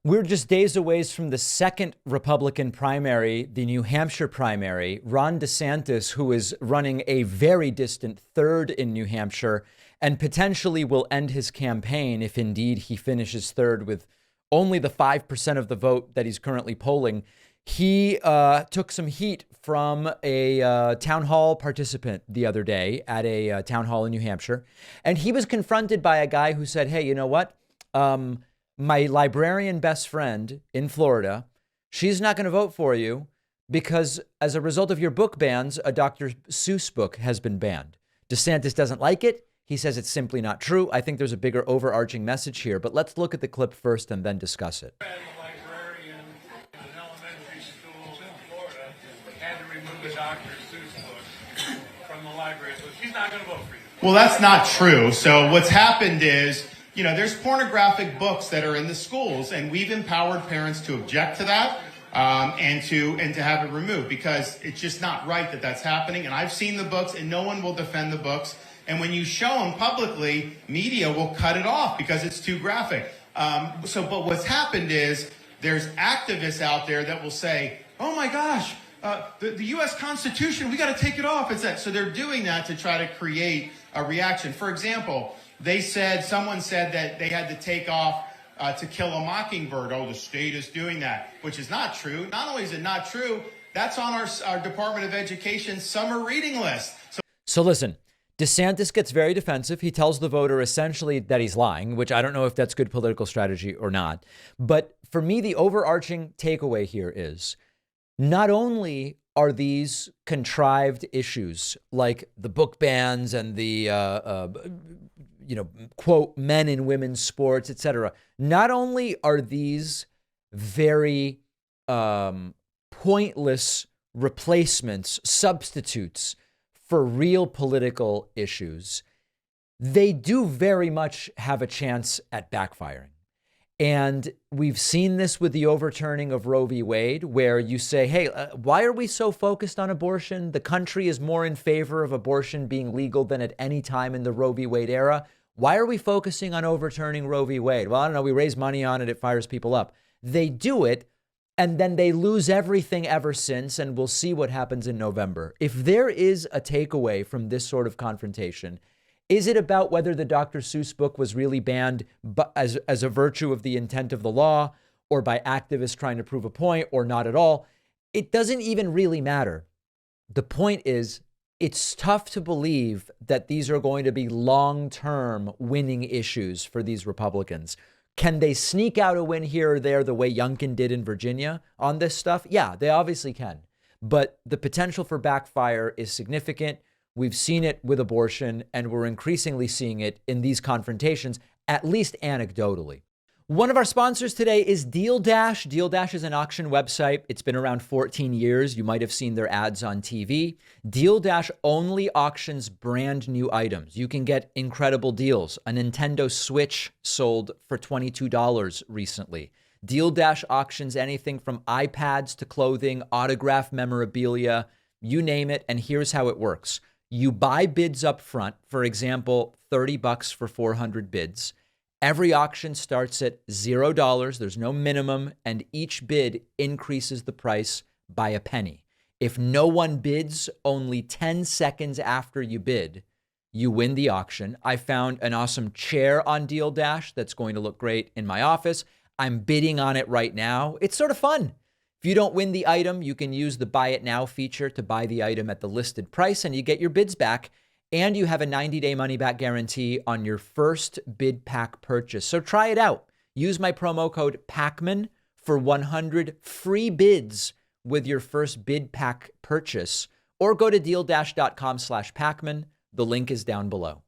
We're just days away from the second Republican primary, the New Hampshire primary. Ron DeSantis, who is running a very distant third in New Hampshire and potentially will end his campaign if indeed he finishes third with only the 5% of the vote that he's currently polling. He took some heat from a town hall participant the other day at a town hall in New Hampshire. And he was confronted by a guy who said, hey, you know what? My librarian best friend in Florida, she's not going to vote for you because as a result of your book bans, a Dr. Seuss book has been banned. DeSantis doesn't like it. He says it's simply not true. I think there's a bigger overarching message here, but let's look at the clip first and then discuss it. A librarian in an elementary school in Florida had to remove a Dr. Seuss book from the library, so she's not going to vote for you. Well, that's not true. So what's happened is, there's pornographic books that are in the schools, and we've empowered parents to object to that and to have it removed because it's just not right that that's happening. And I've seen the books, and no one will defend the books. And when you show them publicly, media will cut it off because it's too graphic. But what's happened is there's activists out there that will say, "Oh my gosh, the U.S. Constitution, we got to take it off." It's that. So they're doing that to try to create a reaction. For example, someone said that they had to take off To Kill a Mockingbird. Oh, the state is doing that, which is not true. Not only is it not true, that's on our Department of Education summer reading list. So listen, DeSantis gets very defensive. He tells the voter essentially that he's lying, which I don't know if that's good political strategy or not. But for me, the overarching takeaway here is not only are these contrived issues like the book bans and the, quote, men and women's sports, etc. Not only are these very pointless replacements, substitutes for real political issues, they do very much have a chance at backfiring. And we've seen this with the overturning of Roe v. Wade, where you say, hey, why are we so focused on abortion? The country is more in favor of abortion being legal than at any time in the Roe v. Wade era. Why are we focusing on overturning Roe v. Wade? Well, I don't know. We raise money on it. It fires people up. They do it, and then they lose everything ever since, and we'll see what happens in November. If there is a takeaway from this sort of confrontation, is it about whether the Dr. Seuss book was really banned as a virtue of the intent of the law or by activists trying to prove a point or not at all? It doesn't even really matter. The point is, it's tough to believe that these are going to be long-term winning issues for these Republicans. Can they sneak out a win here or there the way Youngkin did in Virginia on this stuff? Yeah, they obviously can. But the potential for backfire is significant. We've seen it with abortion, and we're increasingly seeing it in these confrontations, at least anecdotally. One of our sponsors today is Deal Dash. Deal Dash is an auction website. It's been around 14 years. You might have seen their ads on TV. Deal Dash only auctions brand new items. You can get incredible deals. A Nintendo Switch sold for $22 recently. Deal Dash auctions anything from iPads to clothing, autograph memorabilia, you name it. And here's how it works. You buy bids up front, for example, $30 for 400 bids. Every auction starts at $0. There's no minimum, and each bid increases the price by a penny. If no one bids only 10 seconds after you bid, you win the auction. I found an awesome chair on Deal Dash that's going to look great in my office. I'm bidding on it right now. It's sort of fun. If you don't win the item, you can use the Buy It Now feature to buy the item at the listed price, and you get your bids back. And you have a 90-day money-back guarantee on your first bid pack purchase. So try it out. Use my promo code PACMAN for 100 free bids with your first bid pack purchase. Or go to dealdash.com/PACMAN. The link is down below.